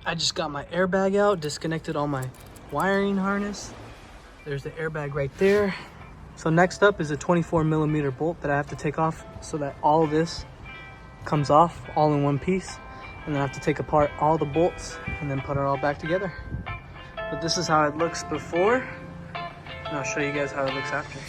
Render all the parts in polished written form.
I just got my airbag out, disconnected all my wiring harness. There's the airbag right there. So next up is a 24mm bolt that I have to take off so that all of this comes off all in one piece. And then I have to take apart all the bolts and then put it all back together. But this is how it looks before, and I'll show you guys how it looks after.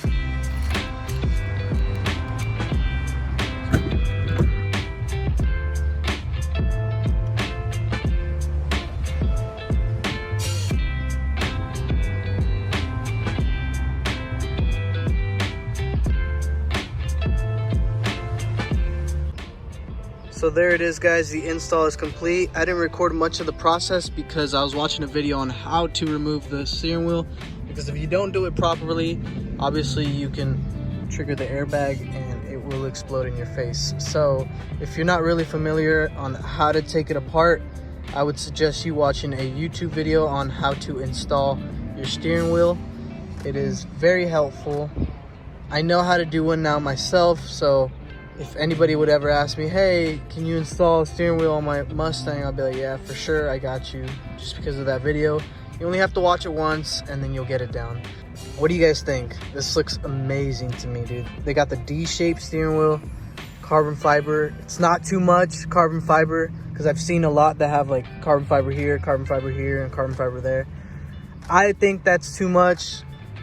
So there it is, guys. The install is complete. I didn't record much of the process because I was watching a video on how to remove the steering wheel, because if you don't do it properly, obviously you can trigger the airbag and it will explode in your face. So if you're not really familiar on how to take it apart, I would suggest you watching a YouTube video on how to install your steering wheel. It is very helpful. I know how to do one now myself, so if anybody would ever ask me, hey, can you install a steering wheel on my Mustang? I'll be like, yeah, for sure, I got you. Just because of that video. You only have to watch it once and then you'll get it down. What do you guys think? This looks amazing to me, dude. They got the D-shaped steering wheel, carbon fiber. It's not too much carbon fiber, because I've seen a lot that have like carbon fiber here, and carbon fiber there. I think that's too much.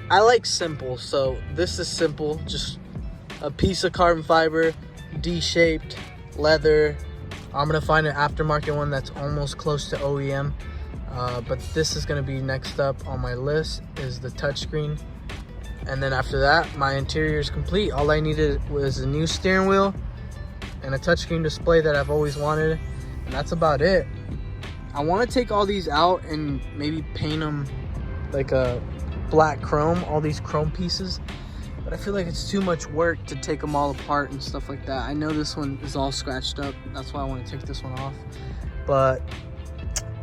I like simple, so this is simple. Just a piece of carbon fiber, D-shaped, leather. I'm gonna find an aftermarket one that's almost close to OEM, but this is gonna be next up on my list is the touchscreen. And then after that, my interior is complete. All I needed was a new steering wheel and a touchscreen display that I've always wanted, and that's about it. I want to take all these out and maybe paint them like a black chrome, all these chrome pieces. But I feel like it's too much work to take them all apart and stuff like that. I know this one is all scratched up. That's why I want to take this one off. But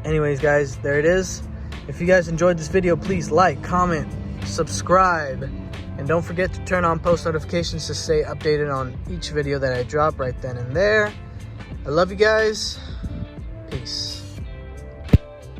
anyways, guys, there it is. If you guys enjoyed this video, please like, comment, subscribe. And don't forget to turn on post notifications to stay updated on each video that I drop right then and there. I love you guys. Peace.